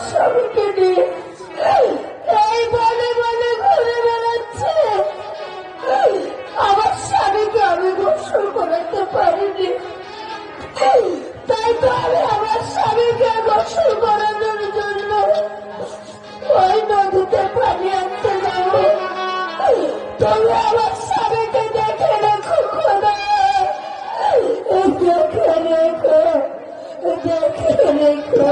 স্বামীকে নিয়ে এই বলে বলে ঘুরে বেড়াচ্ছে। আমার স্বামীকে আমি গোসল করাতে পারিনি, তাই তো আমি আমার স্বামীকে গোসল করানোর জন্য ওই নদীতে পানি আনতে যাবো। তবে আমার স্বামীকে দেখে রেখো খোদা, দেখে রেখো, দেখে রেখো,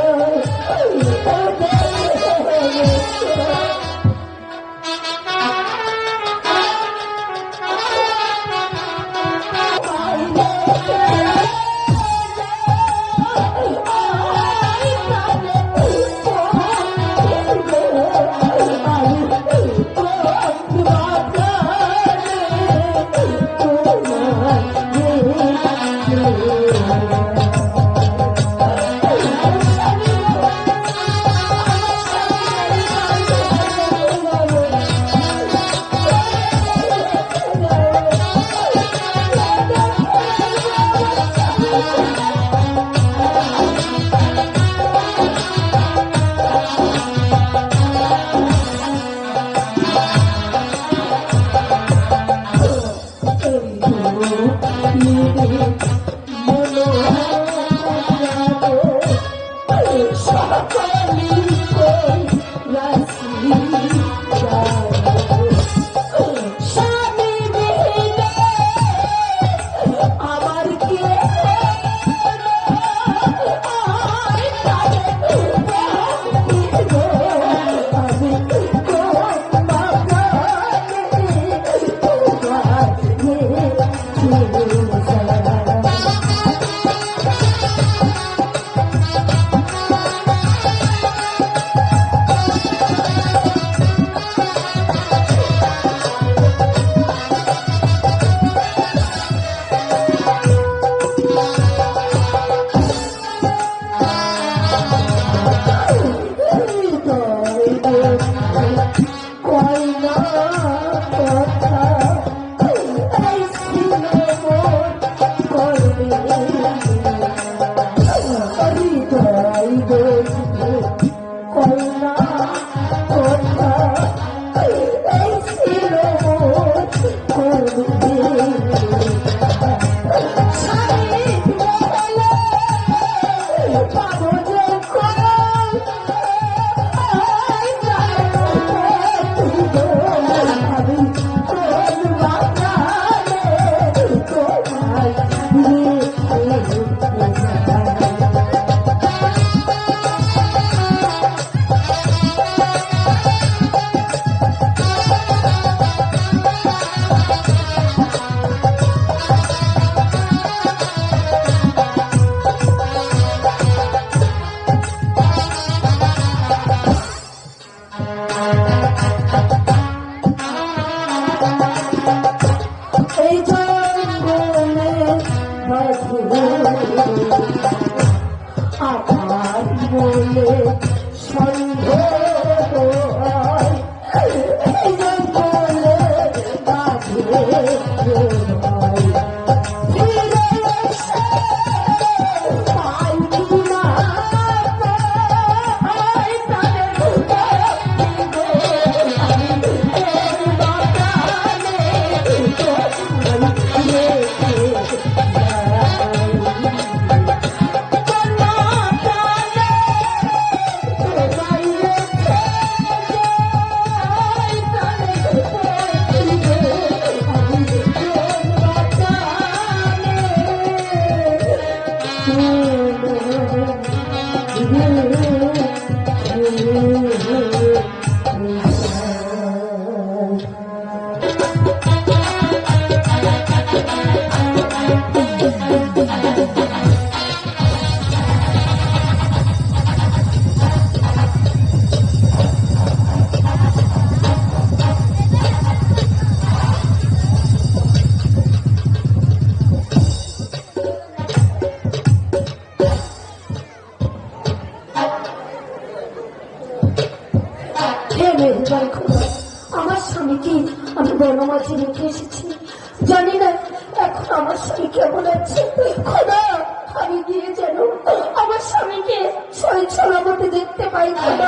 আমার স্বামীকে আমি বনমাঝে রেখে এসেছি, জানি না এখন আমার স্বামী কেমন আছে। খোদা, আমি গিয়ে যেন আমার স্বামীকে সই সালামতে দেখতে পাই খোদা।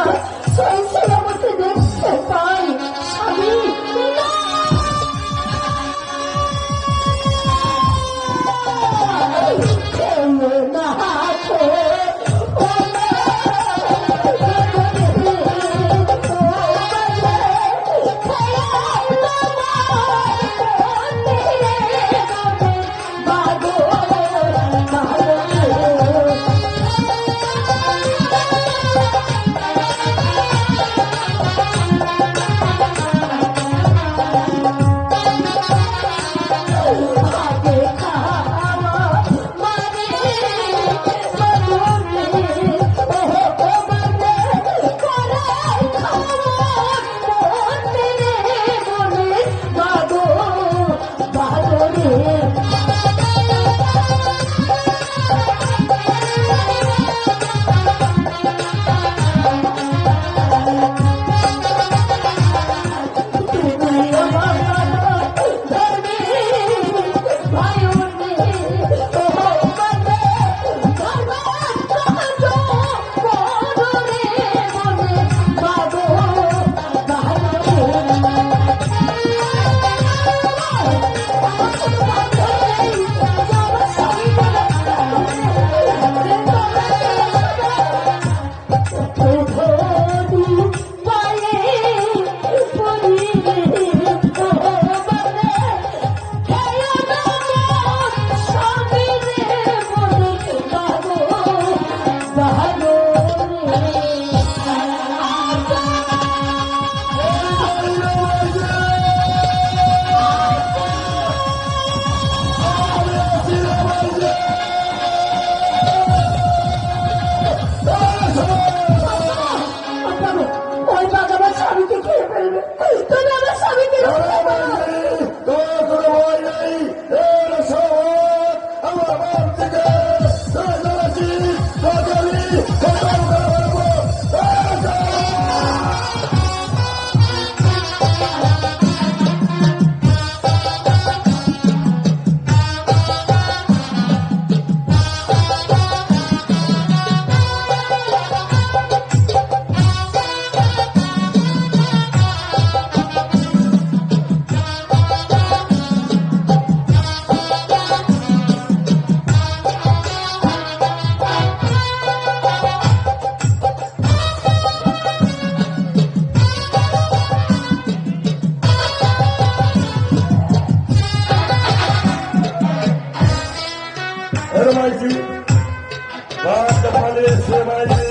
বাঘ পালিয়েছে মাঝি,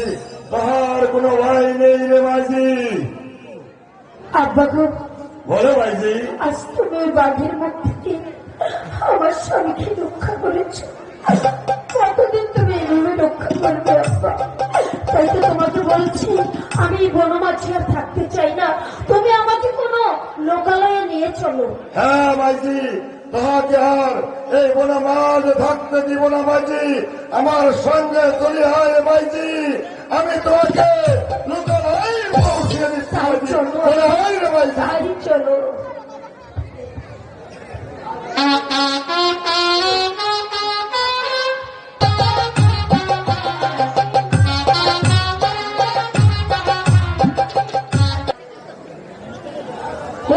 তাহার কোনো ভয় নেই রে মাঝি। আব্বা গো, বলো মাঝি। আজ তুমি ওই বাঘের মুখ থেকে আমার স্বামীকে রক্ষা করেছ। কতদিন তুমি এভাবে রক্ষা করবে আব্বা? তাই তো তোমাকে বলছি, আমি বনমাঝি আর থাকতে চাই না, তুমি আমাকে কোনো লোকালয়ে নিয়ে চলো। হ্যাঁ মাঝি, তাহাকে আর এই বনমাঝ থাকতে দিব না মাঝি। আমার সঙ্গে চলি হয় মাঝি, আমি তোমাকে লোকালয়ে পৌঁছে দিচ্ছি মাঝি। বলে হয় রে মাঝি। তাই চলো।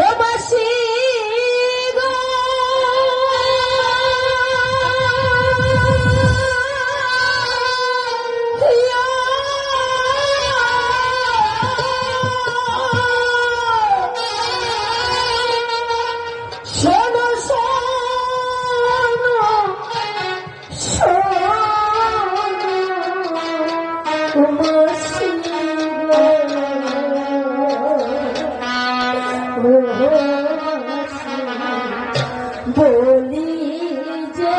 ও মাসি গো, শোনো শোনো শোনো মাসি বলি যে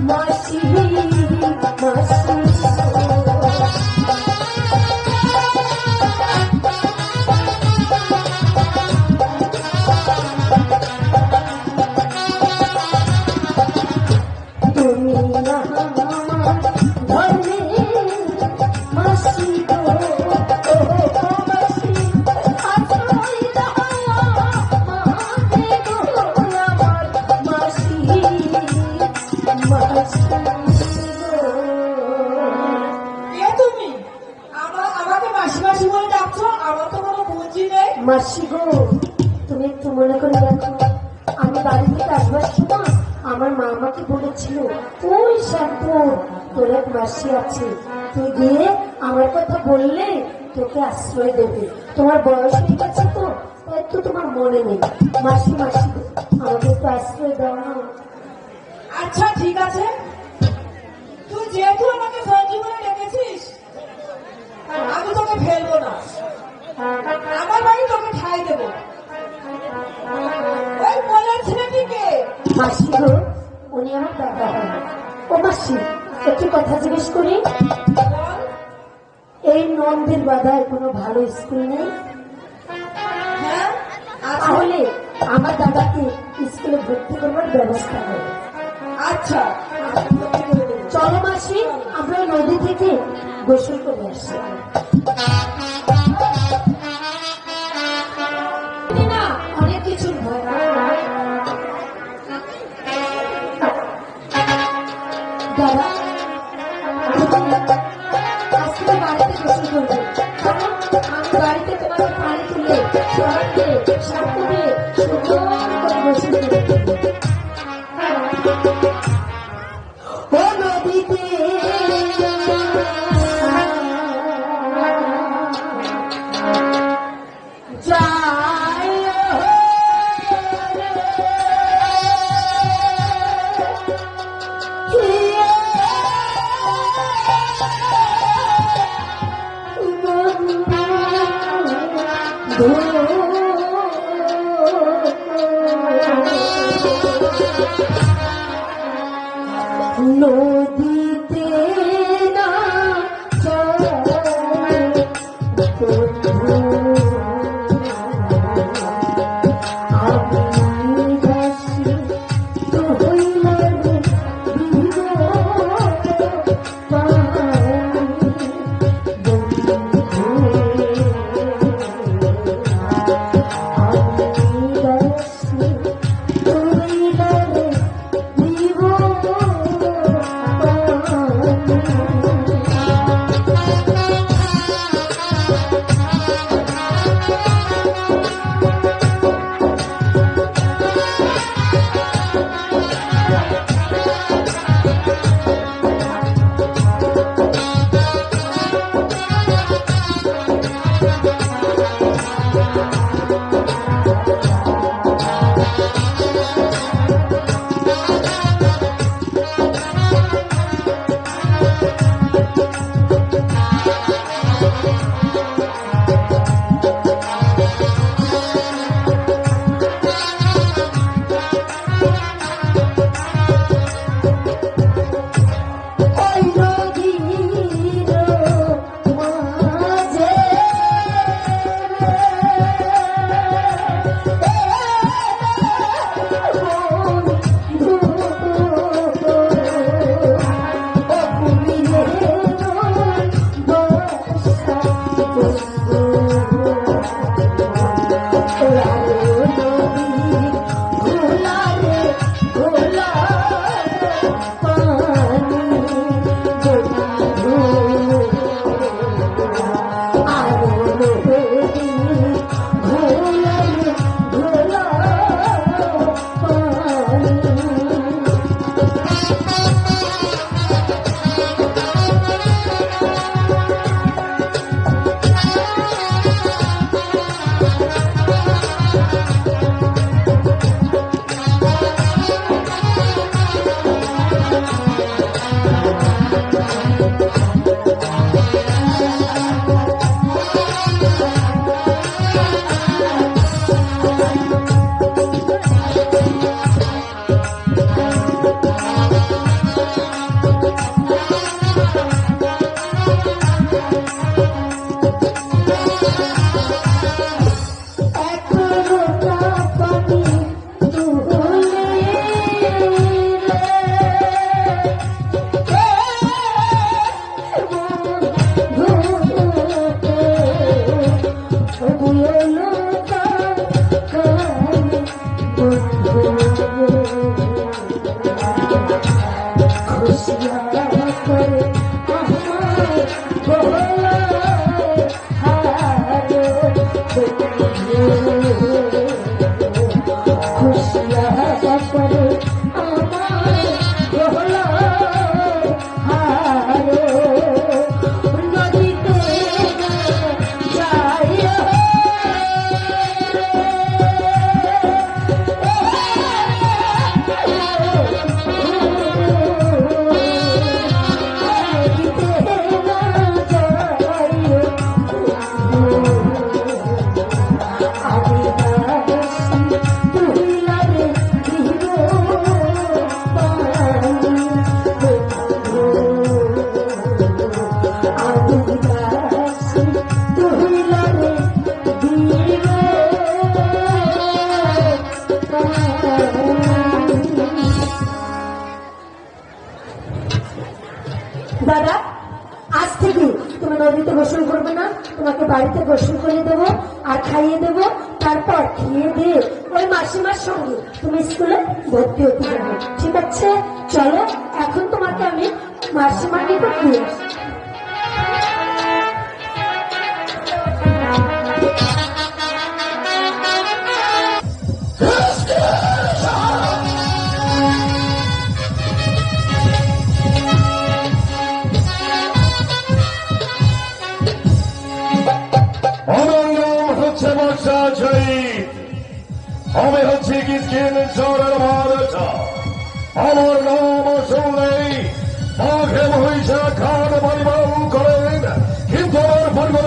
মাসি মাসি মাসি গো, তুমি একটু মনে করে দেখো, আমি বাড়ি থেকে আসবার সময় আমার মা আমাকে বলেছিল ওই শ্যামপুর তোর এক মাসি আছে, তুই গিয়ে আমার কথা বললে তোকে আশ্রয় দেবে। তোমার বয়স হয়ে গেছে তো, তাই তো তোমার মনে নেই। মাসি মাসি আমাকে একটু আশ্রয় দাও না। আচ্ছা ঠিক আছে, তুই যেহেতু আমাকে সঞ্জীবনে ডেকেছিস, আমি তোকে ফেলবো না, আমার বাড়ি তোকে ঠাই দেবো। ওই বলার ছেলেটিকে মাসি গো, উনি আমার দাদা হয়। ও মাসি, একটু কথা জিজ্ঞেস করি, বল। এই নন্দের বাধায় কোনো ভালো স্কুল নেই? হ্যাঁ আছে। তাহলে আমার দাদাকে স্কুলে ভর্তি করবার ব্যবস্থা হবে। আচ্ছা চলো মাসি, আমরা নদী থেকে গোসল করে আসছি। না, অনেক কিছু ভয়। দাদা, আজকে বাড়িতে গোসল করবো, কারণ আমি বাড়িতে তোমাকে পানি তুলে শ্যাম্পু দিয়ে সুন্দর করে গোসল করবো। ও নদীতে যায় নদীতে না আমি ভাসি ওই নদীর মাঝে দাদা, আজ থেকে তুমি নদীতে গোসল করবে না, তোমাকে বাড়িতে গোসল করে দেবো আর খাইয়ে দেবো। তারপর খেয়ে দিয়ে ওই মাসিমার সঙ্গে তুমি স্কুলে ভর্তি হতে যাবে, ঠিক আছে? চলো, এখন তোমাকে আমি মাসিমার নিকট দিয়ে আসি। আমার নাম হচ্ছে বর্ষা শহীদ, আমি হচ্ছে কিসকিন শহরের মহারাজা। আমার নাম শুনলেই মাঘে মহিষা খান পরিবার করেন, কিন্তু আমার পরিবার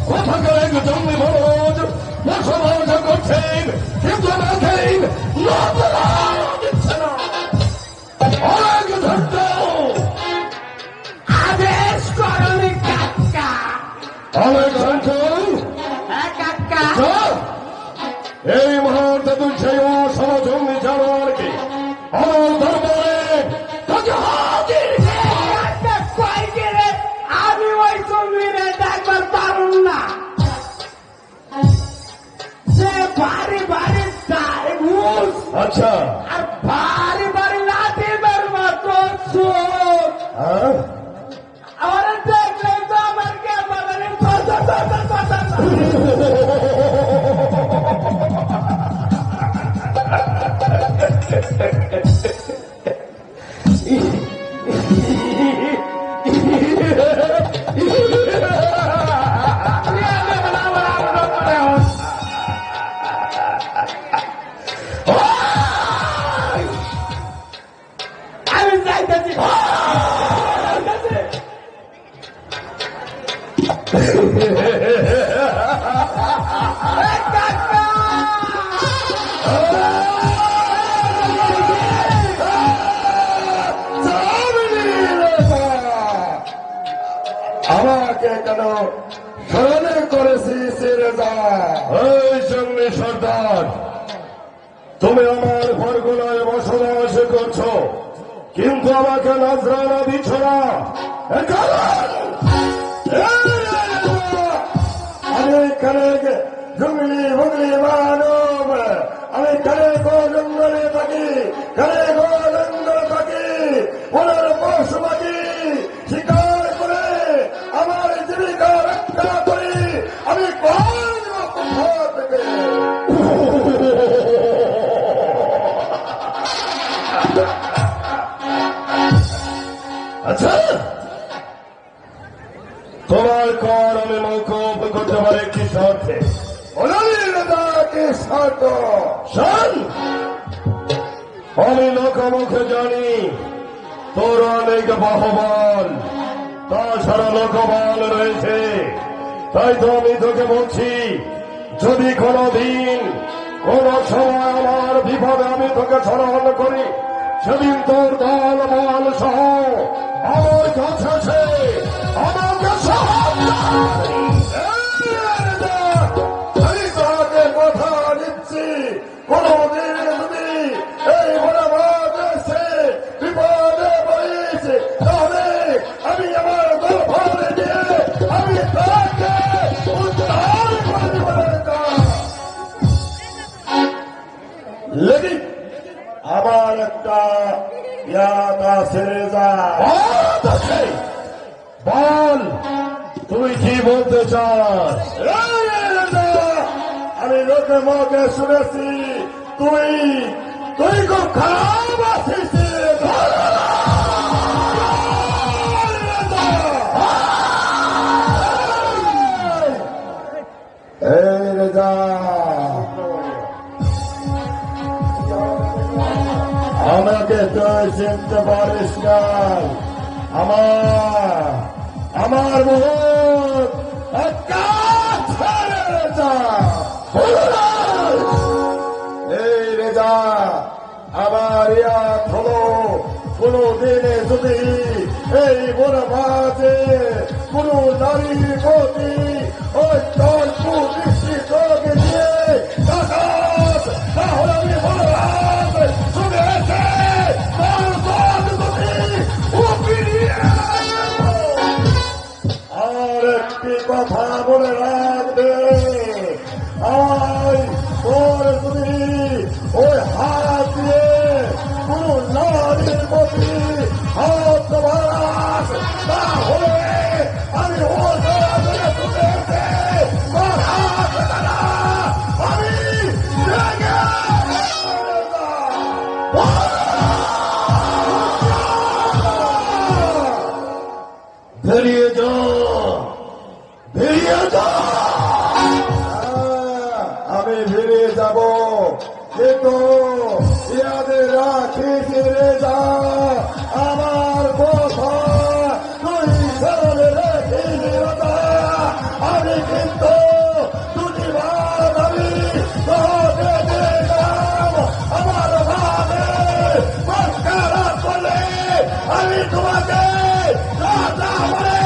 কোথাকার একজন মহারাজ বসবাস করছেন, কিন্তু আমাকেই দিচ্ছে না। অনেক ধৈর্য আদেশ করুন কাকা। অনেক ধৈর্য। কাকা, এই মুহূর্তে তুই সেই অসমাজমি জানোয়ারকে আমার দরবারে তোকে হাজির কই গেলে আমি ওই জমিনে দেখবার পারুন না। সে বাড়ি বাড়ি যায় ঘুষ আচ্ছা। আর বাড়ি বাড়ি লাঠি বেরবার তো চোর। হ্যাঁ? আমার দেখলে তো আমার কে বাগানে যাইতেছি আমাকে কেন স্মরণে করেছিস রেজা? এই জঙ্গলি সর্দার, তুমি আমার ফরগুনায় বসবাস করছো, কিন্তু আমাকে নজরানা দিচ্ছ না। এর কারণ? আমি এখানে জঙ্গলি ভুগলি মানব, আমি কানে গো জঙ্গলে থাকি, কানে গো জঙ্গলে থাকি, ওনার পশু পাখি শিকার করে আমার জীবিকা রক্ষা করি। আমি কোথা থেকে আচ্ছা, তোমার কর আমি মৌকুব করতে পারি কি শর্তে? কি শর্ত? শোন, আমি লোকমুখে জানি তোর অনেক বাহবান, তাছাড়া লোকবান রয়েছে। তাই তো আমি তোকে বলছি, যদি কোনদিন কোন সময় আমার বিপদে আমি তোকে স্মরণ করি, সেদিন তোর দল বল সহ আমার কাছে আছে, আমাকে সাহায্য আমি তাকে কথা দিচ্ছি, কোনদিন যদি এই বনবাদ এসে বিপদে পড়েছে, তাহলে আমি আমার দরবারে দিয়ে আমি তাকে উদ্ধার করে দেব। লেকিন আমার একটা ইয়াদ আছে রেজা। বল, তুই কি বলতে চাস? আমি লোকে মুখে শুনেছি তুই তুই খুব খারাপ আছিস। এই রেজা, আমাকে তুই চিনতে পারিস না। আমার বহুত এই রেজা, আমার ইয়াদ হলো কোন দিনে যদি এই বনবাসে কোন নারীর প্রতি ওই তর্ক দৃষ্টি চোখে দিয়ে তাহলে আমি বনবাস শুনে এসে তার পথ যদি উপড়িয়ে আর একটি কথা বলে রাখবে, আয় তোর যদি ওই হাত দিয়ে কোন নারীর প্রতি হাত বাড়াস, তাহলে আমি ওর আমি বেরিয়ে যাও, বেরিয়ে যাও। আমি ফিরে যাব, কিন্তু ইয়াদে রাখিস রেজা, আমার কথা তুই সামনে রাখিস রেজা। আমি কিন্তু দুটিবার আমি তোকে দিলাম আমার ভাবে মস্কারা করলে আমি তোমাকে রাজা বলে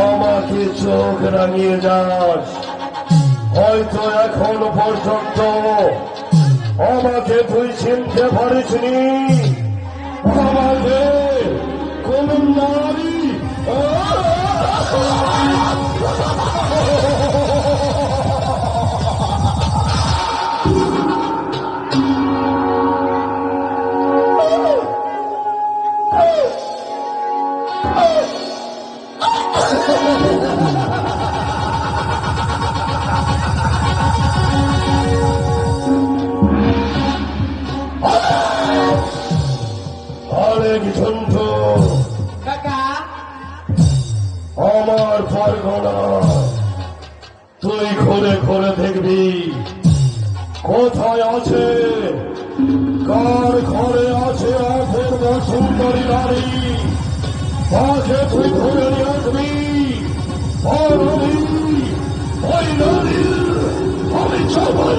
আমাকে চোখ রাঙিয়ে যাস, হয়তো এখন পর্যন্ত আমাকে তুই চিনতে পারিসনি। আমাকে কোন নারী শোন ঝন্টু, কাকা আমার পরগনা তুই ঘুরে ঘুরে দেখবি কোথায় আছে, কার ঘরে আছে অপূর্ব সুন্দরী নারী, তাকে তুই ধরে নিয়ে আসবি। আর আমি ওই নারীর আমি সবাই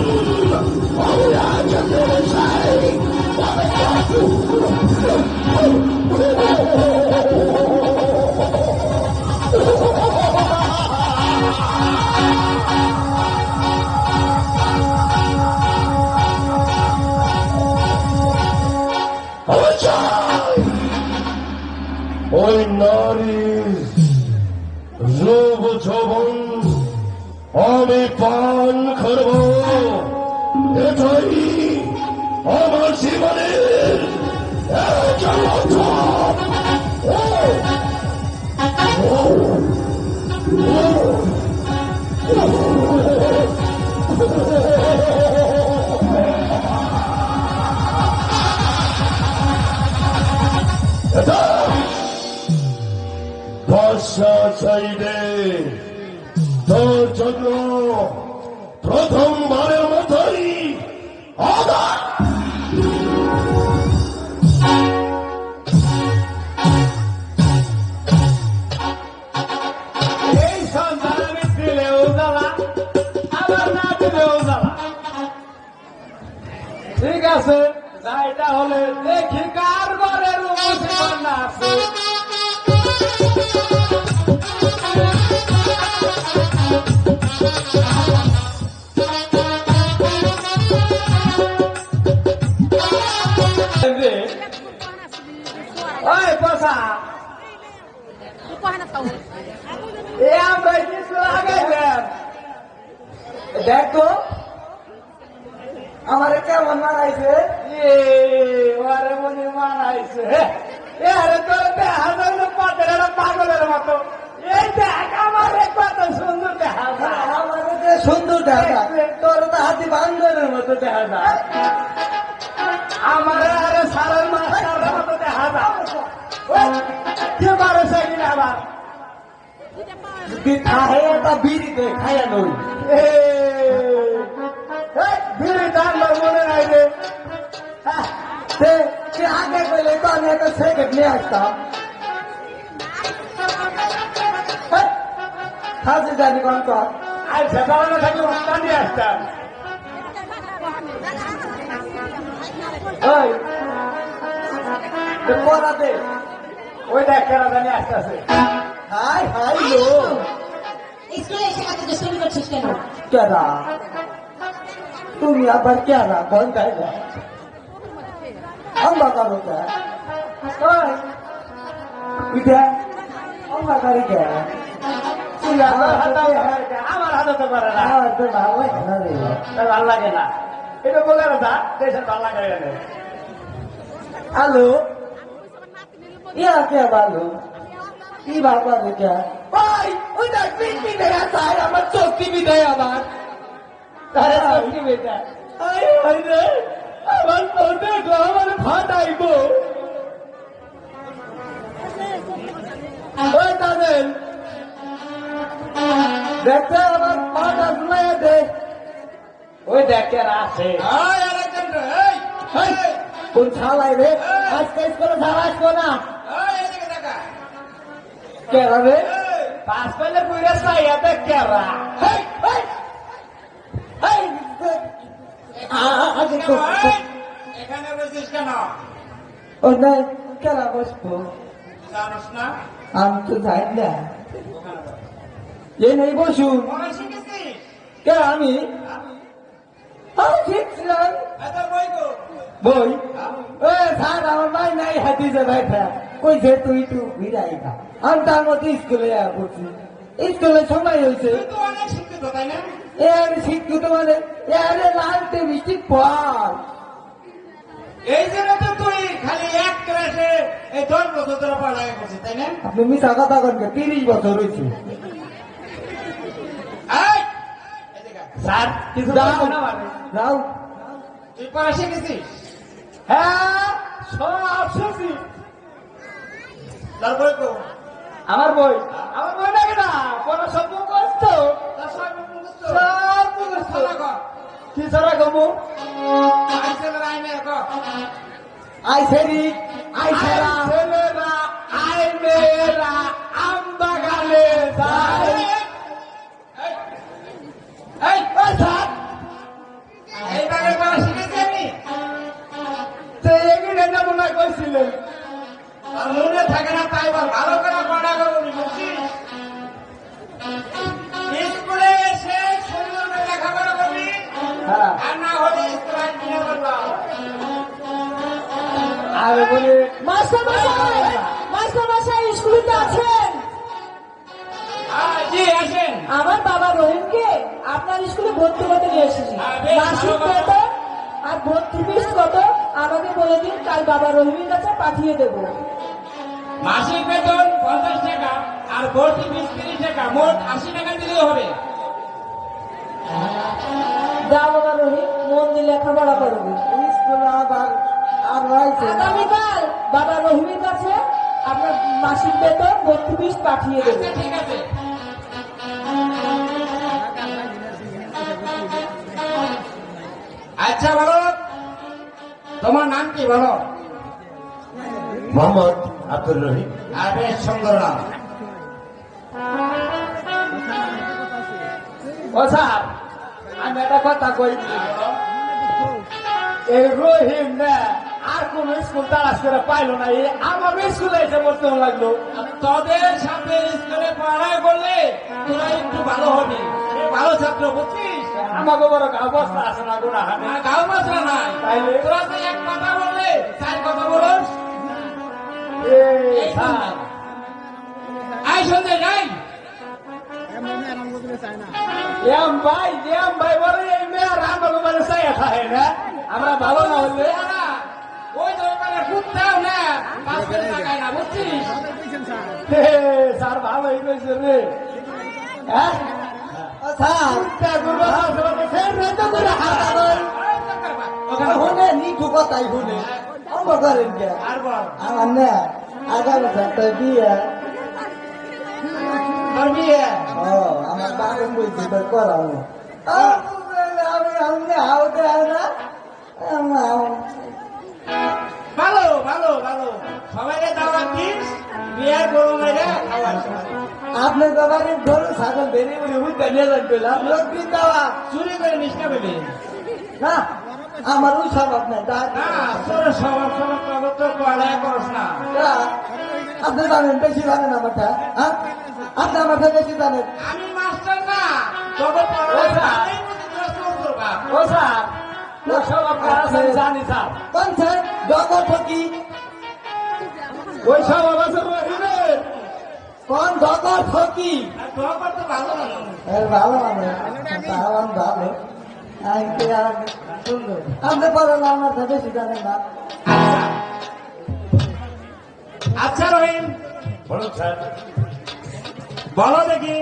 আমি আজ করে চাই। আমি চাই ওই নারীর রূপ যৌবন আমি পান করব, এটাই আমার জীবনের একমাত্র। বর্ষা চাইলে তোর জন্য প্রথমবারের মতোই আবার এই সন্তান আমি দিলেও জ্বালা, আবার না দিলেও জ্বালা। ঠিক আছে, যাই তাহলে দেখি কার ঘরের মুসিবন্যা আছে। ওই বসা, এ আমরা কিছু লাগাইবেন দেখো আমার কেমন মানাইছে। ওরে মনে মানাইছে, আরে তোর দেখা যায় না পাতের একটা পাগলের মতো। এই দেখ আমার কত সুন্দর দেখা যায়, আমার সুন্দর দেখা, তোর তো হাতি বান্ধবের মতো দেখা যায়। আমার আরে সারের মাস্টারের মতো দেখা যায়। কে পারেছে কিনা আবার বিড়ি দে খাইয়া নই, বিড়ি টানবার মনে নাই রে। আগে কইলে তো আমি একটা সেকেন্ড নিয়ে আসতাম। হাজি জানি কোন তো আচ্ছা তাহলে থাকলে নিয়ে আসতাম। ওই পড়া দে, ওই দেখ কেনা জানি আসতে আছে। হাই হাই লো, স্কুলে এসে এত দুষ্টামি করছিস কেন? কেনা তুমি আবার কেনা কোন জায়গা আমরা কারো ইটা আমরা কারি কে আমার হাতে তো পারে না, আমার তো ভালো লাগে না। এটা বলে না দেশের ভালো লাগে। আলু ইয়া কে ভালো কি বাবা রেখা ভাই ওই দেখ পিঠি দেয়া চাই আমার চোখি বিদায় আমার তারে চোখি বিদায়। আই হাই রে আমার তো দেখো আমার ফাটাইবো। ওই তাদের দেখতে আমার পাটা শুনাই দে। ওই দেখে আছে কোন ছালাই রে আজকে স্কুলে ছাড়া আসবো না কেরা রে পাঁচ পেলে পুরে চাইয়াতে কেরা এখানে বসিস কেন? ও না কেরা বসবো জানোস না? আমি তো যাই না এই নেই বসুন পড়া শিখেছিস? কে আমি শিখছিলাম এত বই গো। বই ও স্যার আমার মাই নাই হাতিছে ভাইটা কইছে তুই একটু বিদায় খা। আমি তার মধ্যে স্কুলে পড়ছি, স্কুলে সময় হয়েছে। তুই তো অনেক শিক্ষিত তাই না? এর শিক্ষিত মানে এর লালতে বৃষ্টি পর এই জন্য তো তুই খালি এক ক্লাসে এই 10 বছর ধরে পড়ালেখা করছিস তাই না? আপনি মিশা কথা কনকে 30 বছর হয়েছে। এই, এদিকে আয়। স্যার কিছু দাও। দাও তুই পড়া শিখেছিস? হ্যাঁ সব শিখছি। তারপরে তো আমার বই লাগে না পড়া সব মুখস্থ তার সব মুখস্থ সব মুখস্থ সারা কর কি সারা গমু আইসেলের আইনের কর আই সেরি আই ছেলেরা আই মেয়েরা আম বাগানে যায় এই ওই স্যার এই বাগের পড়া শিখেছি আমি তো এগিয়ে না মনে করছিলেন আর মনে থাকে না তাই বল ভালো করে পড়া করবি বুঝছিস স্কুলে এসে সুন্দর করে লেখাপড়া করবি হ্যাঁ আর না হলে স্কুল আর কিনে করবো আর বলে মাস্টার মশাই স্কুলে তো আছেন। জি আসেন আমার বাবা রহিমকে আপনার স্কুলে ভর্তি করতে নিয়ে এসেছি। বেশ মাসিক ভালো কত আর ভর্তি ফিস কত আমাকে বলে দিন, কাল বাবা রহিমের কাছে পাঠিয়ে দেবো। মাসিক বেতন 50 টাকা আর ভর্তি ফিস 30 টাকা, মোট 80 টাকা দিলেই হবে। যা বাবা রহিম, মন দিয়ে লেখাপড়া করবে। স্কুলে আবার আর রয়েছে আগামীকাল বাবা রহিমের কাছে আপনার মাসিক বেতন ভর্তি ফিস পাঠিয়ে দেবো। আচ্ছা ঠিক আছে। আচ্ছা বলো, তোমার নাম কি বলো? মোহাম্মদ আব্দুর রহিম। আর বেশ সুন্দর নাম। ও স্যার আমি একটা কথা কই এই রহিম না আর কোন স্কুল তালাশ করে পাইলো না, এই আমার স্কুলে এসে পড়তে লাগলো। তোদের সাথে স্কুলে পড়াই করলে তোরা একটু ভালো হবি, এ ভালো ছাত্র বুঝছিস। আমাকে বড় অবস্থা আছে না গোনা হাতে আর গাও মাত্রা নাই, তাইলে? তোরা তো এক কথা বললে 4 কথা বলস। এই স্যার আই সন্ধ্যে যাই এম ভাই বলে এই মেয়ের আমাকে মানে চাই খায় না, আমরা ভালো না হলে ওই তো মানে কুত্তাও না 5 কোটি টাকায় না বুঝছিস। স্যার ভালোই কইছে রে। হ্যাঁ স্যার ওখানে হনে নিঠু কথাই শুনে আমার করেন কে আর বল আমার না আগামী সপ্তাহে বিয়ে। তোর বিয়ে ও আমার বাগান বলছি তো করাও আমি হাওতে না ভালো ভালো ভালো, সবাইকে দাওয়াত দিস, বিয়ের গরু মেরে খাওয়াস। আপনার বাবারে গরু ছাগল বেরিয়ে বেরিয়ে উঠে নিয়ে যান পেলাম লোক দিন দেওয়া চুরি করে নিস না পেলে না আমার ওই সব আপনার না, তোর সবার সবার তবে তো পড়ায় করস না। আপনি জানেন বেশি জানেন আমারটা, হ্যাঁ আপনি আমারটা বেশি জানেন। আমি মাস্টার না, তবে পড়ায় ভালোই বুঝিস তোর বাপ। ও স্যার ও সব আপনার আছে জানি স্যার। কোন স্যার জগৎ ফকি ওই সব আমাদের রহিমের কোন জগৎ ফকি আর তোর বাপ তো ভালো না। ভালো আমি ভালো আপনি পারেন আমার বেশি জানেন না। আচ্ছা রহিম, বলুন স্যার। বলো দেখি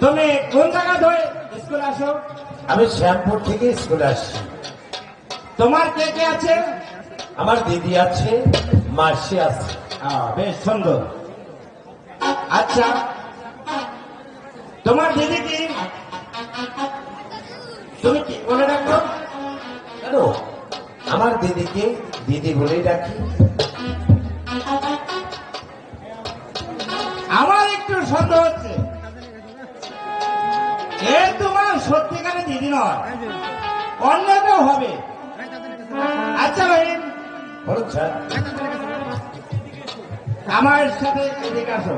তুমি কোন জায়গা ধরে স্কুলে আসো? আমি শ্যামপুর থেকে স্কুলে আসছি। তোমার কে কে আছে? আমার দিদি আছে, মাসি আছে। বেশ সুন্দর। আচ্ছা তোমার দিদি কি তুমি কি বলে ডাকো? কেন আমার দিদিকে দিদি বলেই ডাকি। আমার একটু সন্দেহ হচ্ছে এ তোমার সত্যিকারের দিদি নয়, অন্য কেউ হবে। আচ্ছা ভাই বলুন স্যার। আমার সাথে এদিকে আসো।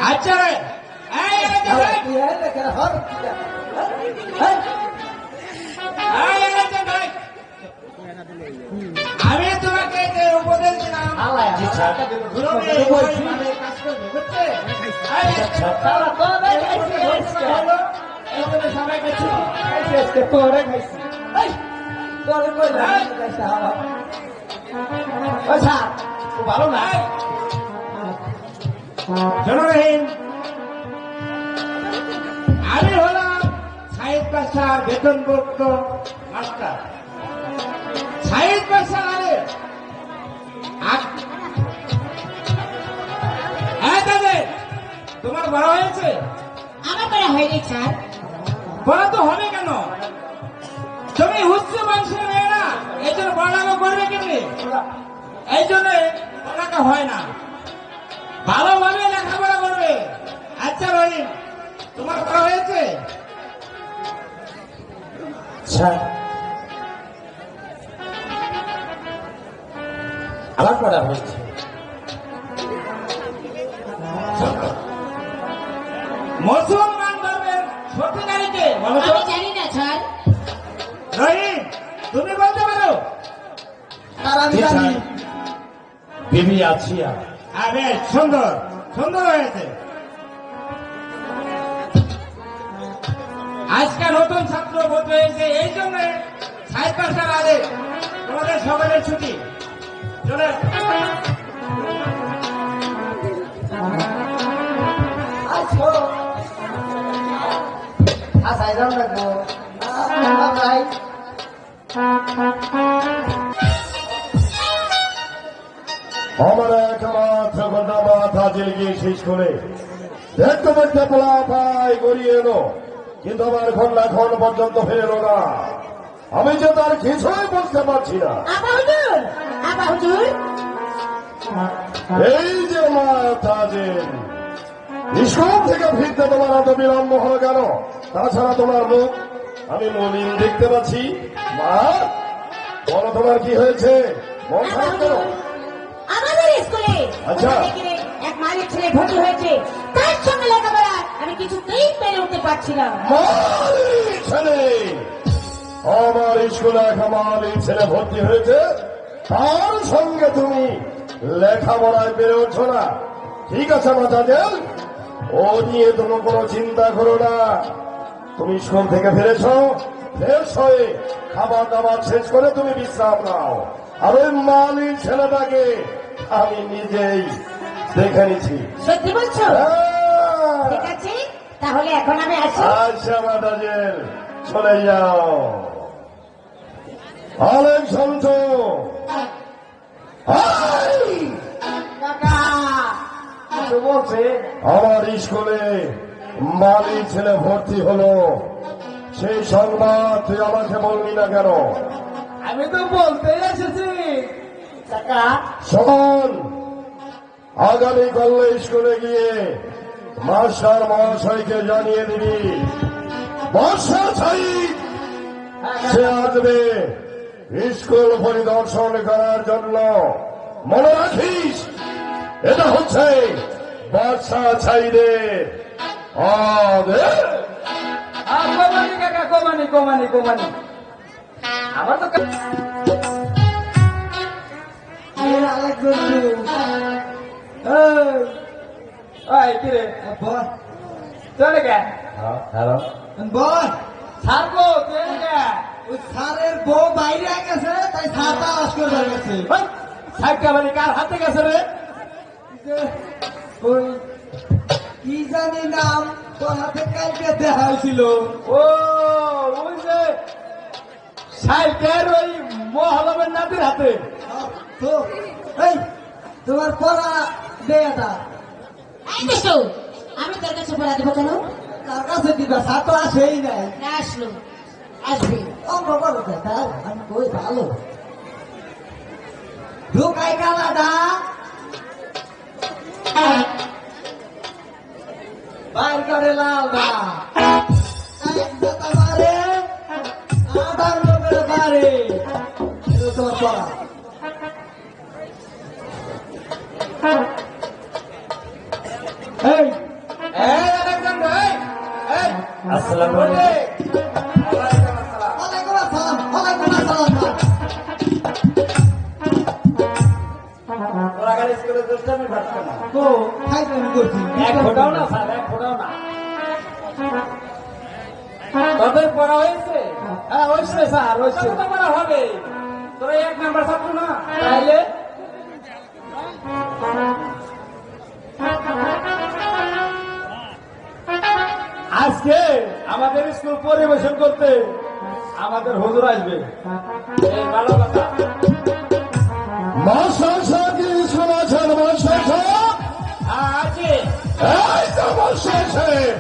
আচ্ছা রে, এই এলাকা ভাই, এই এলাকা ভাই, আমি তোমাকে যে উপদেশ দিলাম জি স্যার। তুমি এইভাবে কাজ করবে, বুঝলে? এই আচ্ছা। হলো, এইভাবে সবাইকে ছুটি। তোরে খাইছি তোরে কইলাম ভালো না। শোনো রহিম, আমি হলাম সাহিদ বাসার বেতনভুক্ত মাস্টার। সাহিদ বাসা আরে হ্যাঁ দাদা, তোমার বড় হয়েছে? আমার পড়া হয়নি স্যার। বড় তো হবে কেন? তুমি উচ্চ বংশের মেয়ে না, এই জন্য পড়ালেখা করবে কেমনি? এই জন্য পড়ালেখা হয় না, ভালোভাবে লেখাপড়া করবে। আচ্ছা রহিম, তোমার বড় হয়েছে? স্যার আমার পড়া হয়েছে। মুসলমান ধর্মের সত্যিকারীকে বলো তো। আমি জানি না স্যার। রহিম, তুমি বলতে পারো? জি, স্যার। বিবি আছিয়া। বেশ সুন্দর, সুন্দর হয়েছে। আজকে নতুন ছাত্র ভর্তি হয়েছে, এই জন্য সাহিত্য ভাষার আগে তোমাদের সকলের ছুটি। চলে আমার একমাত্র মাথা গিয়ে শেষ করে দেখতে দেখতে পোলা পায় গড়িয়ে এলো, কিন্তু আমার ঘন্টা এখন পর্যন্ত ফিরে এলো না। আমি যে তার কিছুই বুঝতে পারছি না। আপা হুজুর, আপা হুজুর। এই যে মা তাজিন, স্কুল থেকে ফিরতে তোমার এত বিলম্ব হলো কেন? তাছাড়া তোমার মুখ আমি মলিন দেখতে পাচ্ছি। মা, বলো তোমার কি হয়েছে? মন আপা খারাপ কেন? হুজুর, আমাদের স্কুলে আচ্ছা। কোথা থেকে এক মালিক ছেলে ভর্তি হয়েছে, তার সঙ্গে লেখাপড়া আমি কিছুতেই পেরে উঠতে পারছি না। মালিক ছেলে, আমার স্কুলে এক মালিক ছেলে ভর্তি হয়েছে, তার সঙ্গে তুমি লেখাপড়ায় বেড়ে উঠছো না। ঠিক আছে মাতাজেল, ও নিয়ে তুমি কোনো চিন্তা করো না। তুমি স্কুল থেকে ফিরেছ, ফ্রেশ হয়ে খাবার দাবার শেষ করে তুমি বিশ্রাম নাও। আর ওই মালিক ছেলেটাকে আমি নিজেই দেখে নিছি। সত্যি বলছো? হ্যাঁ। ঠিক আছে, তাহলে এখন আমি আসি। আচ্ছা মাতাজেল, চলে যাও। অনেক সন্ত বলছে আমার স্কুলে মালিক ছেলে ভর্তি হলো, সেই সংবাদ তুই আমাকে বলবি না কেন? আমি তো বলতে এসেছি কাকা। শোন, আগামীকাল স্কুলে গিয়ে মাস্টার মহাশয়কে জানিয়ে দিবি বর্ষা ছাই সে আসবে স্কুল পরিদর্শন করার জন্য। মনে রাখিস, এটা হচ্ছে বর্ষা ছাইদের আদেশ। কমানি কাকা, কমানি কমানি কমানি। আমার তো কিরে চলে গে হ্যালো, বল। সার গো চলে গে। ওই স্যারের বউ বাইরে গেছে, তাই স্যারটা আস করে গেছে। সাইকেল বাড়ি কার হাতে গেছে রে? ওই কি জানি নাম, তোর হাতে কালকে দেখা হয়েছিল। ও ওই যে সাইকেল ওই মহলমের নাতির হাতে। তো এই তোমার পড়া দেয়াটা এই দেশো, আমি তোর কাছে পড়া দেবো কেন? কার কাছে দিবা? স্যার তো আসেই নাই। না আসলো, আসবে। অঙ্ক করো কথা, আমি কই ভালো ঢুকাই কালাটা বাইর করে লালটা মারে আধার লোকের বাড়ি। তোমার পড়া এই আসসালামু ওয়ালাইকুম আসসালাম, ওয়ালাইকুম আসসালাম। ওরা গাড়ি স্কুলে দুষ্টামি ভাবছে না। তো খাইতে আমি করছি এক ফোটাও না স্যার, এক ফোটাও না। তোদের পড়া হয়েছে? হ্যাঁ হয়েছে স্যার, হয়েছে। তো পড়া হবে, তোরা 1 নাম্বার ছাত্র না, তাইলে আজকে আমাদের স্কুল পরিবেশন করতে আমাদের হুজুর আসবে। এই ভালো কথা। মাস্টার সাহেব কি স্কুল আছেন? মাস্টার সাহেব আছে। এই তো মাস্টার সাহেব।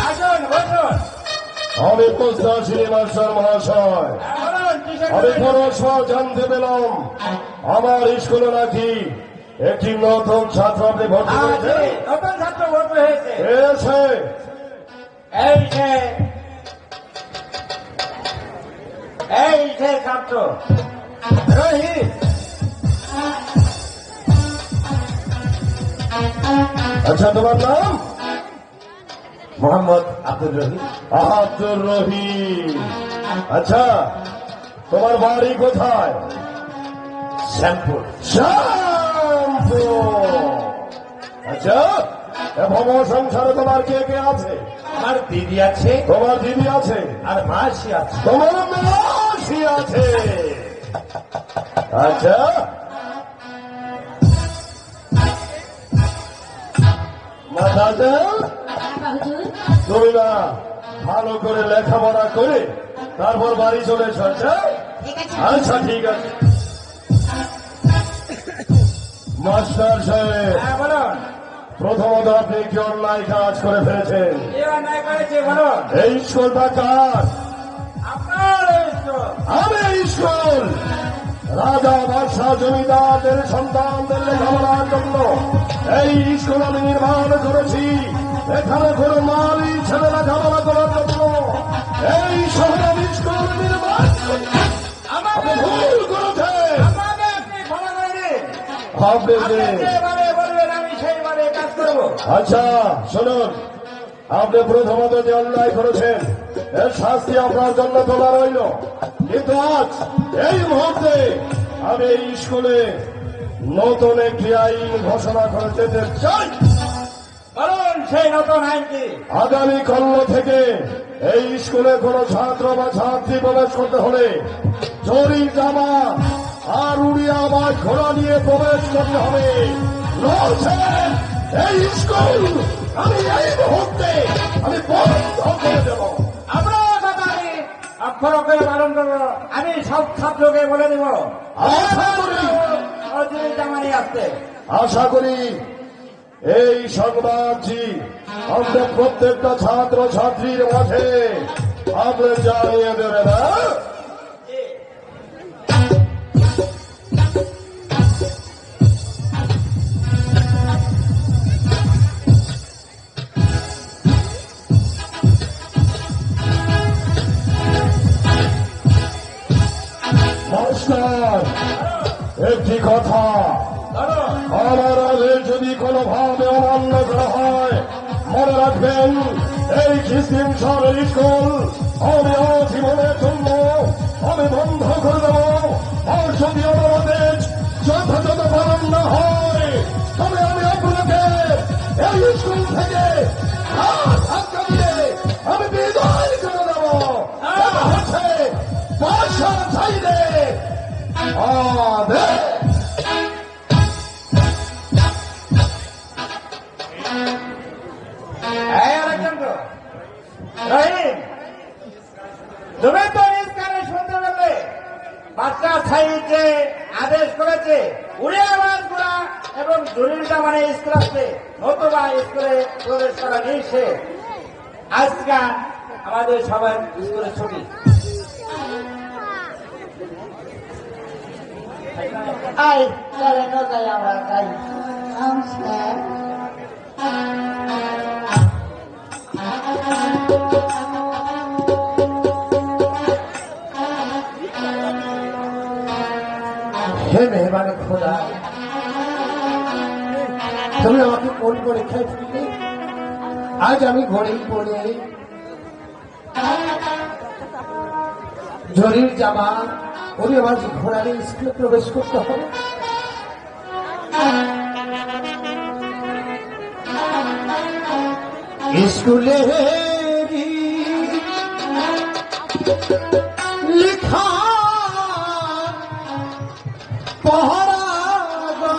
আসুন বসুন। আমি বুঝতে আসিনি মাস্টার মহাশয়। বলুন কিসের আমি পরস্পর জানতে পেলাম আমার স্কুলে নাকি একটি নতুন ছাত্র আপনি ভর্তি আছে, করেছেন। নতুন ছাত্র ভর্তি হয়েছে। এসে এই যে ছাত্র রোহিত। আচ্ছা, তোমার নাম? মোহাম্মদ আব্দুল রহিম। আব্দুর রহিম। আচ্ছা, তোমার বাড়ি কোথায়? শ্যামপুর। শ্যামপুর। আচ্ছা, এ ভব সংসারে তোমার কে কে আছে? আমার দিদি আছে তোমার দিদি আছে, আর মাসি আছে। তোমার মাসি আছে। আচ্ছা, মাতাজেল, তুমি না ভালো করে লেখাপড়া করে তারপর বাড়ি চলে এসো। আচ্ছা আচ্ছা, ঠিক আছে। মাস্টার সাহেব, হ্যাঁ বলুন, প্রথমত আপনি কি অন্যায় কাজ করে ফেলেছেন? কি অন্যায় করেছে বলুন। এই স্কুলটা কার? আপনার এই স্কুল। আমি স্কুল রাজা বাদশাহ জমিদারদের সন্তানদের লেখাপড়ার জন্য এই স্কুল আমি নির্মাণ করেছি। এখানে কোনো মালি ছেলে লেখাপড়া করার জন্য এই শহরে স্কুল নির্মাণ করেছি। আপনি ভুল করেছেন। আমাকে আপনি ক্ষমা করে দিন। আপনি আপনি যেভাবে বলবেন আমি সেইভাবে কাজ করবো। আচ্ছা শুনুন, আপনি প্রথমত যে অন্যায় করেছেন এর শাস্তি আপনার জন্য তোলা রইল। কিন্তু আজ এই মুহূর্তে আমি এই স্কুলে নতুন একটি আইন ঘোষণা করে যেতে চাই। বলুন সেই নতুন আইন কি? আগামী কাল থেকে এই স্কুলে কোনো ছাত্র বা ছাত্রী প্রবেশ করতে হলে জরি জামা আর উড়িয়া বা ঘোড়া নিয়ে প্রবেশ করতে হবে। নচেৎ এই স্কুল আমি এই মুহূর্তে আমি বন্ধ করে দেব। আপনার কথা আমি অক্ষর অক্ষরে পালন করবো। আমি সব ছাত্রকে বলে দেব আশা করি অর্জুনের জামানি আসতে। আশা করি এই সংবাদটি আমরা প্রত্যেকটা ছাত্র ছাত্রীর মাঝে আপনি জানিয়ে দেবেন। মাস্টার, একটি কথা, আমার আগে যদি কোনোভাবে অমান্য করা হয় মনে রাখবেন এই খ্রিস্টিন শহরের স্কুল আমি আজীবনের জন্য আমি বন্ধ করে দেব। আর যদি আমার আদেশ যথাযথ পালন না হয় তবে আমি আপনাকে এই স্কুল থেকে ধাক্কা দিয়ে আমি বিদায় করে দেব। এটা হচ্ছে বাসা চাইলে আদেশ। এই আলেকজান্ডার রহিম, তুমি তো নিজ কানে শুনতে পেলে বাচ্চা সাইড যে আদেশ করেছে উড়িয়া বাসগুলা এবং জরুরি জামানে স্কুল আসছে, নতুবা স্কুলে প্রবেশ করা নিষেধ। আজকে আমাদের সবার স্কুলে ছুটি। আই চলে নৌকায় আমার গাই হে মেহরবান খোদা, তুমি আমাকে কোন পরীক্ষায় ফেললে? আজ আমি ঘরেই পড়ে জরির জামা ওরে আমার ঘোড়ারে স্কুলে প্রবেশ করতে হবে। স্কুলে লেখা পহরা গো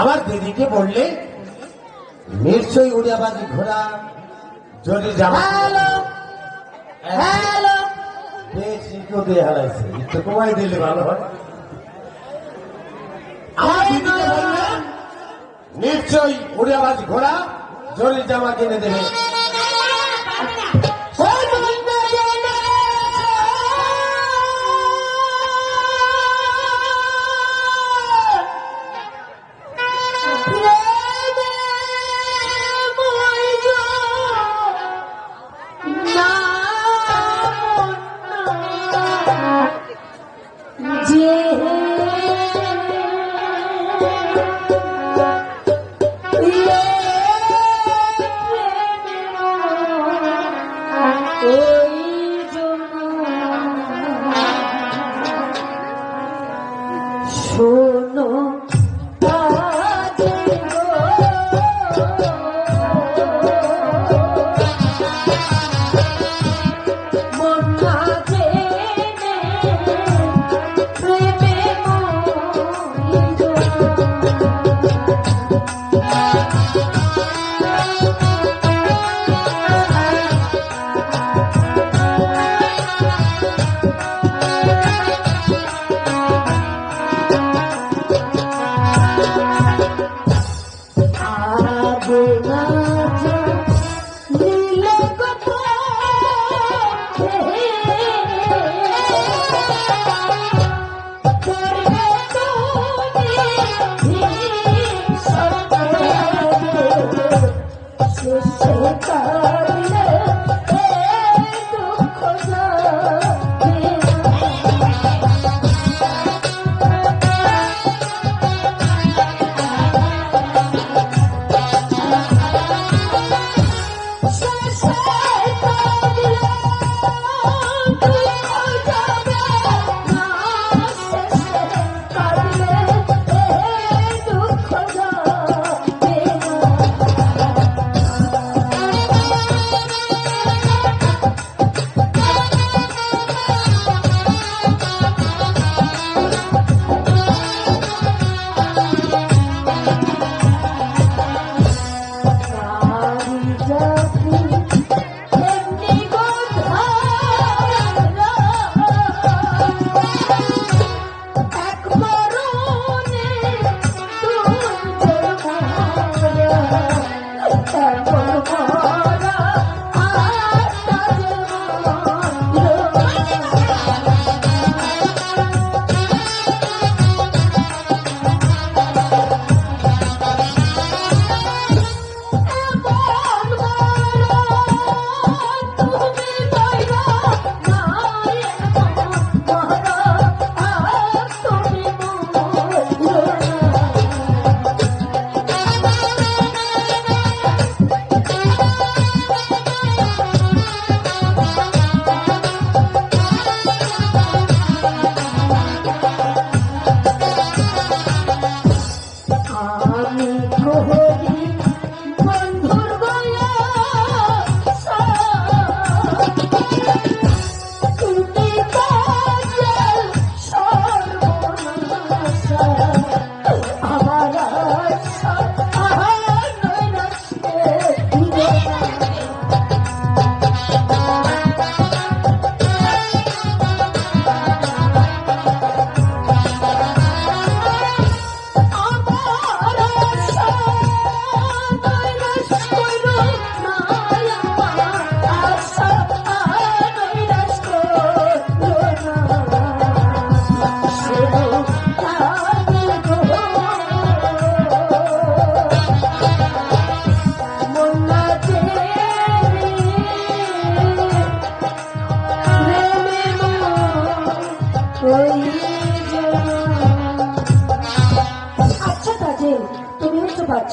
আমার দিদিকে বললে নিশ্চয়ই উড়িয়াবাজি ঘোড়া যদি জামা বেশি কেউ দিয়ে হারাইছে একটু কমাই দিলে ভালো হয়। আমার দিদিকে বললে নিশ্চয়ই উড়িয়াবাজি ঘোড়া জরি জামা কিনে দেবে।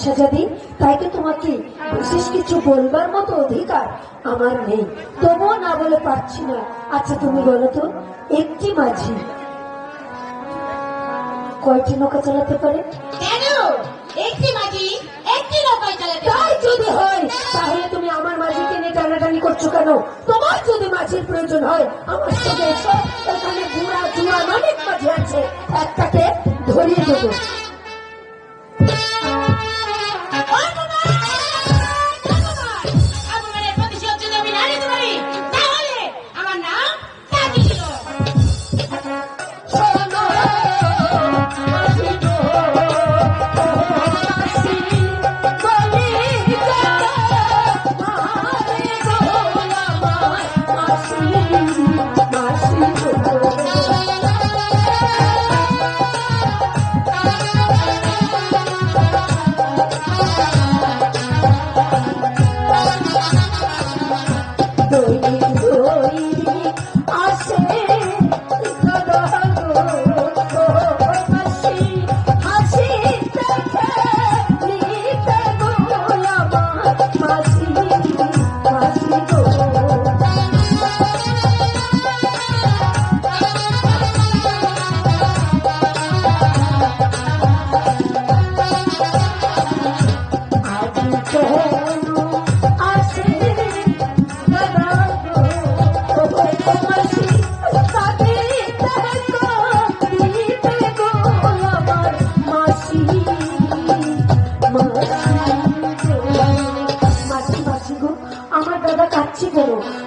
বাদশাহজাদি, তাই তো তোমাকে বিশেষ কিছু বলবার মতো অধিকার আমার নেই, তবুও না বলে পারছি না। আচ্ছা তুমি বলো তো, একটি মাঝি কয়টি নৌকা চালাতে পারে? কেন একটি মাঝি একটি নৌকায় চালাতে তাই যদি হয় তাহলে তুমি আমার মাঝিকে নিয়ে টানাটানি করছো কেন? তোমার যদি মাঝির প্রয়োজন হয় আমার সাথে এসো, এখানে বুড়া জুয়ান অনেক মাঝি আছে, একটাকে ধরিয়ে দেবো। আমার নাম কাজী ছিল।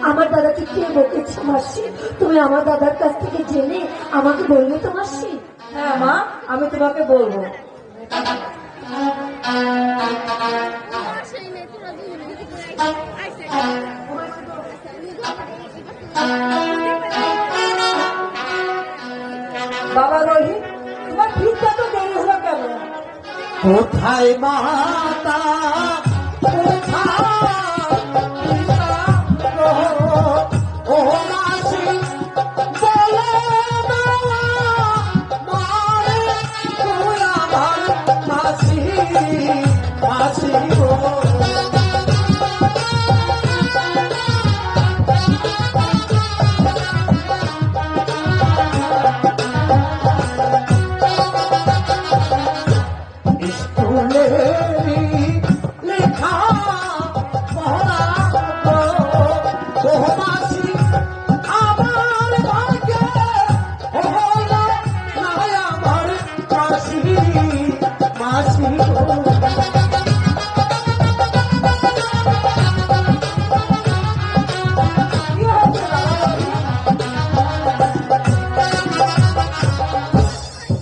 আমার দাদাকে কে বকেছে মাসি? তুমি আমার দাদার কাছ থেকে জেনে আমাকে বলবে তো মাসি? হ্যাঁ মা, আমি তোমাকে বলবো। বাবা রোহিত, তোমার ফিরতে তো দেরি হলো কেন? কোথায় মাতা ও মাসি বলে মারে তুই আমার মাসি মাসি গো।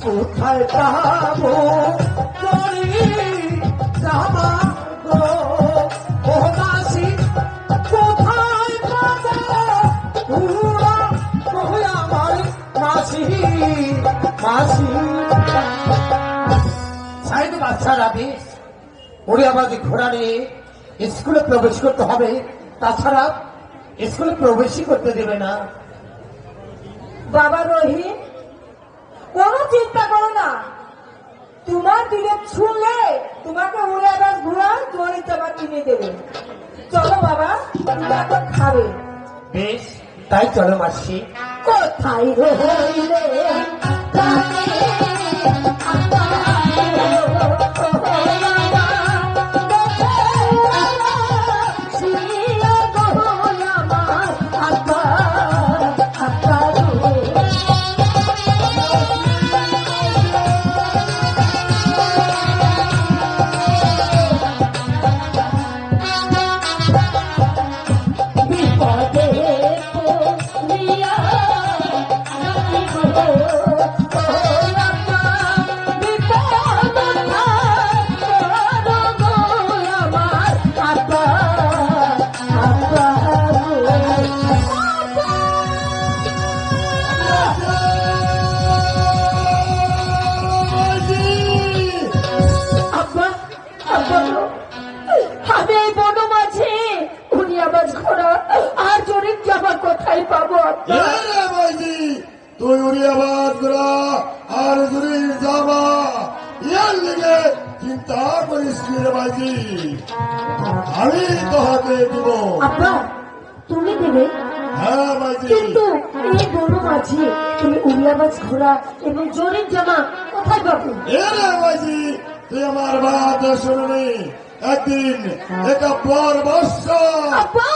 কোথায় পাবো করি জামা গো ও মাসি, কোথায় পাবো পুরা কই আমার মাসি মাসি। সাইড বাচ্চারা বেশ ওরে আমাদের ঘোড়া নিয়ে স্কুলে প্রবেশ করতে হবে, তাছাড়া স্কুলে প্রবেশই করতে দেবে না। বাবা রোহিত, কোনো চিন্তা করো না, তোমার দিকে ছুঁলে তোমাকে উড়ে আবার ঘোড়া জোরে চাপা কিনে দেবে। চলো বাবা, তুমি এখন খাবে। বেশ, তাই চলো মাসি। কোথায় রইলে তুই উড়িয়াবাদ করা আর জুরির জামা ইয়ার লেগে চিন্তা করিস কি রে ভাইজি, আমি তোহাকে দিব। আব্বা তুমি দেবে, হ্যাঁ ভাইজি। কিন্তু এই বড় মাঝি তুমি উড়িয়াবাজ ঘোড়া এবং জরির জামা কোথায় পাবো? এরে ভাইজি, তুই আমার বাদ শুনবি। একদিন একটা পর বর্ষা আব্বা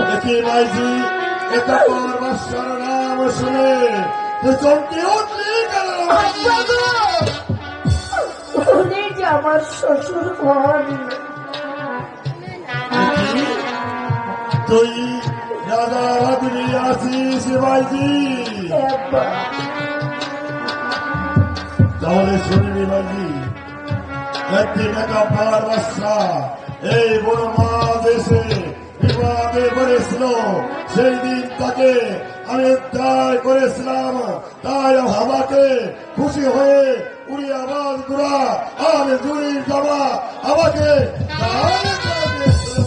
দেখি ভাইজি, একটা পর বর্ষার নাম শুনে তুই চমকে উঠলি কেন? আব্বা গো, উনি যে আমার শ্বশুর হন। তুই রাজা রাজনী আসিস ভাইজি, আব্বা তাহলে শুনবি ভাইজি, একদিন একটা পর বর্ষা এই বড় মাছ এসে বিপদে পড়েছিল, সেই দিন তাকে আমি উদ্ধার করেছিলাম। তাই আমাকে খুশি হয়ে উড়ি আওয়াজ গুড়া আর জুড়ি জামা আমাকে দান করে দিয়েছিল।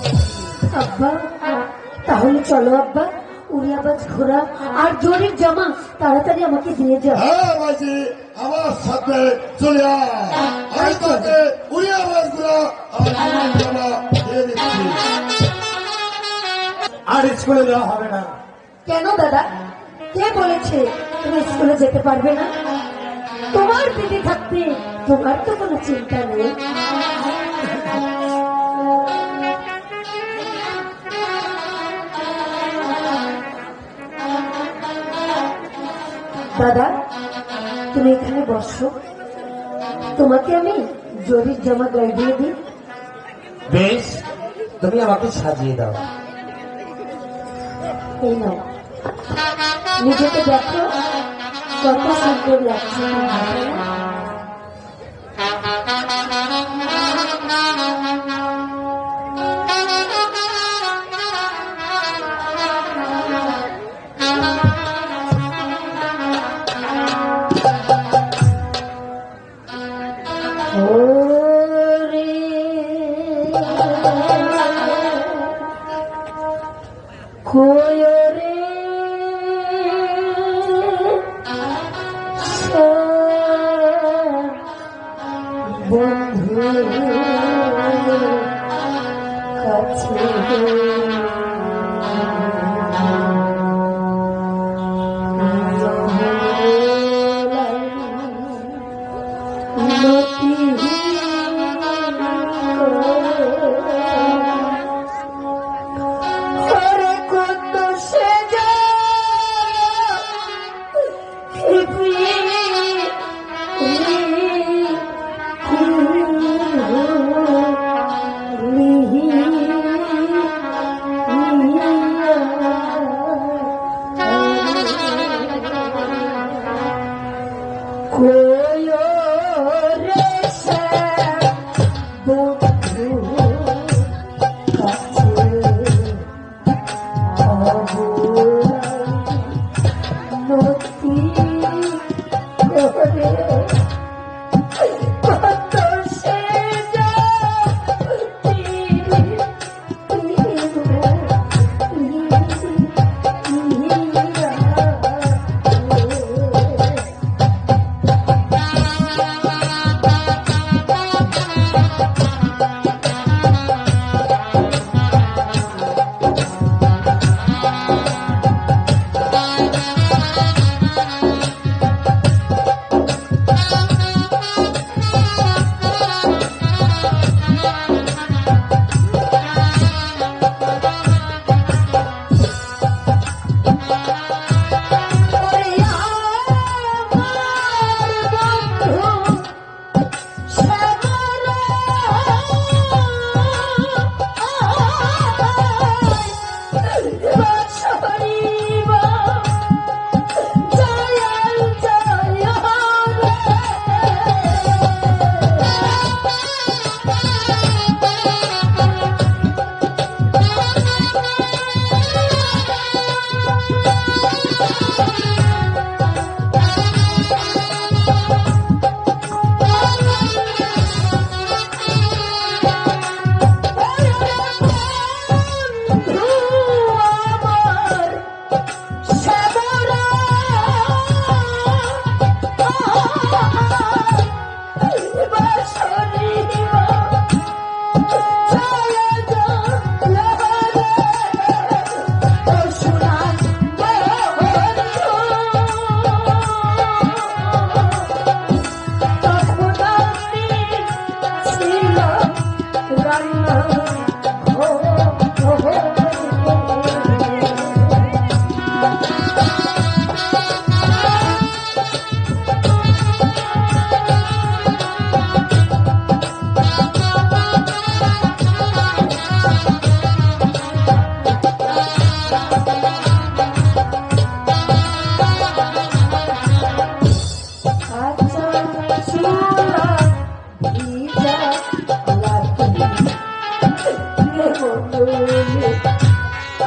আব্বা তাহলে চলো আব্বা, উড়িয়াবাজ ঘোড়া আর জরির জামা তাড়াতাড়ি আমাকে দিয়ে যাও। হ্যাঁ ভাইজি, আমার সাথে চলে আয়, আমি তোকে উড়ি আওয়াজ গুড়া আর জুড়ি জামা দিয়ে দিচ্ছি। আর স্কুলে যাওয়া হবে না। কেন দাদা, কে বলেছে তুমি স্কুলে যেতে পারবে না? তোমার দিদি থাকতে তোমার তো কোনো চিন্তা নেই। দাদা তুমি এখানে বসো, তোমাকে আমি জরির জামা গায়ে দিয়ে দিই। বেশ, তুমি আমাকে সাজিয়ে দাও। এই নাও, নিজেকে দেখো কত সুন্দর লাগছে। কোয়রে বন্ধু কাছে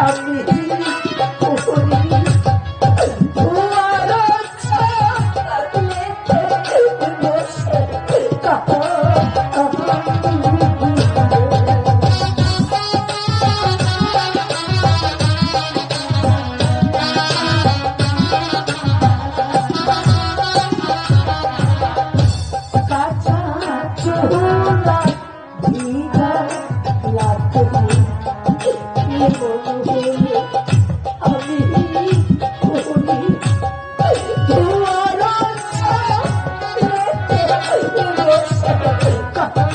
আমি তোমার ছাগলেতে বসে কাঁদো। কাঁচা চুলা ভিজা লাগবে আমি তোমার ছাগলেতে বসে কাঁদো।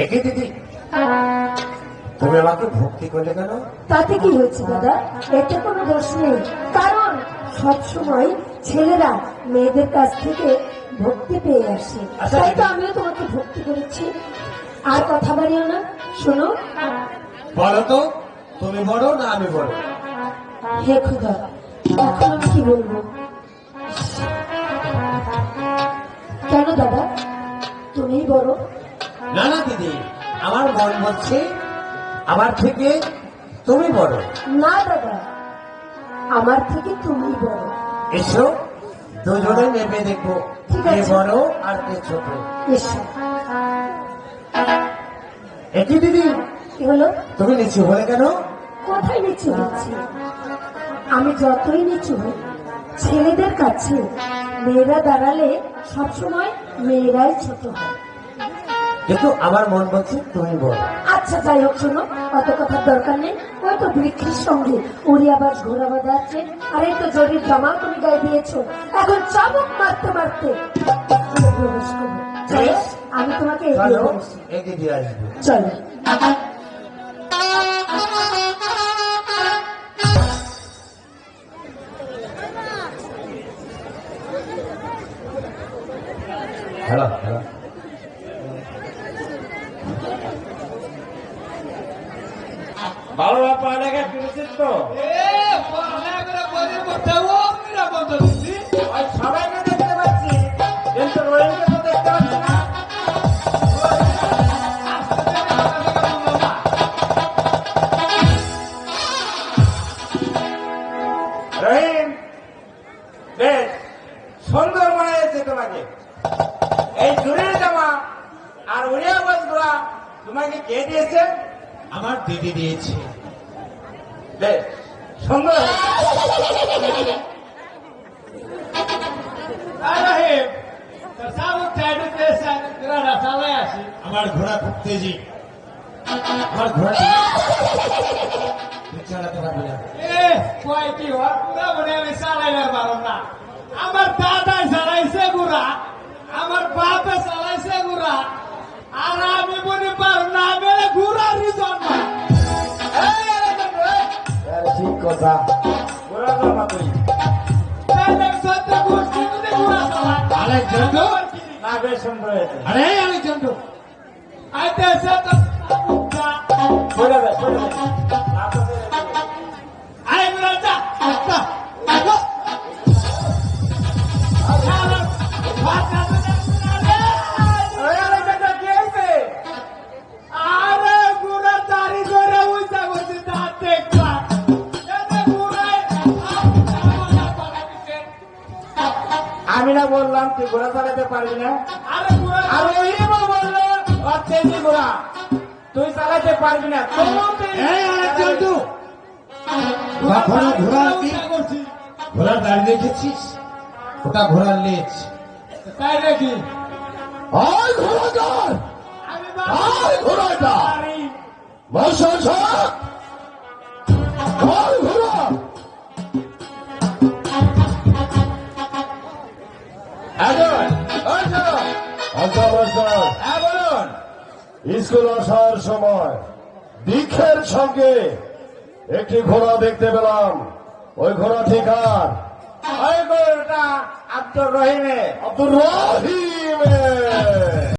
একে দিদি তুমি আমাকে ভক্তি করলে কেন? তাতে কি হয়েছে দাদা? এতে কোনো দোষ নেই, কারণ সবসময় ছেলেরা মেয়েদের কাছ থেকে ভক্তি পেয়ে আসে, তাই তো আমিও তোমাকে ভক্তি করেছি। আর কথা বাড়িও না, শোনো। বলো তো, তুমি বড় না আমি বড়? হে খুদা, এখন আমি কি বলবো? কেন দাদা, তুমিই বড়? না না দিদি, আমার মন বলছে আমার থেকে তুমি বড়। না দাদা, আমার থেকে তুমিই বড়। এসো দুজনে নেমে দেখবো ঠিক কে আছে। বড় আর কে ছোট। এসো। একই দিদি, কি হলো? তুমি নিচু হলে কেন? কোথায় নিচু হচ্ছি? আমি যতই নিচু হই, ছেলেদের কাছে মেয়েরা দাঁড়ালে সবসময় মেয়েরাই ছোট হয়। কিন্তু আমার মন বলছে তুমি বড়। আচ্ছা যাই হোক, শোনো, অত কথার দরকার নেই। ওই তো বৃক্ষের সঙ্গে উড়ি আবার ঘোরা বাঁধা আছে, আর এই তো জরির জামা তুমি গায়ে দিয়েছো। এখন চাবুক মারতে মারতে প্রবেশ করবো। চলো, আমি তোমাকে এগিয়ে চলো বলছি। এগিয়ে দিয়ে আসবে। চলো। হ্যালো হ্যালো, ভালো বাপা লেখা ফিরেছিস তো? ওই সবাইকে দেখতে পাচ্ছি, কিন্তু রোহিণীকে তো দেখতে পাচ্ছি না। রহিম, বেশ সুন্দর মনে হয়েছে তোমাকে। এই জুড়ির জামা আর উড়িয়া বাসগুলা তোমাকে কে দিয়েছে? আমার দিদি দিয়েছে। বেশ সুন্দর হয়েছে। আমার ঘোড়া খুব তেজি, আমার ঘোড়া তুই চালাতে পারবি না। আমার দাদা চালাইছে গুড়া, আমার বাপে চালাইছে গুড়া, আর আমি বলি পারব না, আমি ঘুরার জন্য। ঠিক কথা। ঘোড়া জমা তুই আলেকজান্ডার, না, বেশ সুন্দর হয়েছে। আরে আলেকজান্ডার, বলে দে, বলে দে। আরে ঘুরা যা। আরে গুড়া দাড়ি ধরে উইচা করছি, দাঁত দেখলাম। আমি না বললাম তুই ঘোড়া চালাতে পারবি না? আর ওইও বললো ওর তেজি ঘোড়া, তুই চালাতে পারবি না। এই আলেকজান্ডার, ঘোড়া ঘোড়া কি ঘোড়ার দাড়ি দেখেছিস? ওটা ঘোড়ার লেজ। তাই নাকি? আয় ঘোড়াদার, আমি আয় ঘোড়াটা, পারি। বসা আয় ঘোড়া। এখন, ওই শোনো। আচ্ছা মাস্টার, হ্যাঁ বলুন। স্কুল আসার সময় দীক্ষের সঙ্গে একটি ঘোড়া দেখতে পেলাম, ওই ঘোড়া ঠিক আর ওই গরুটা আব্দুর রহিমের। আব্দুর রহিমের।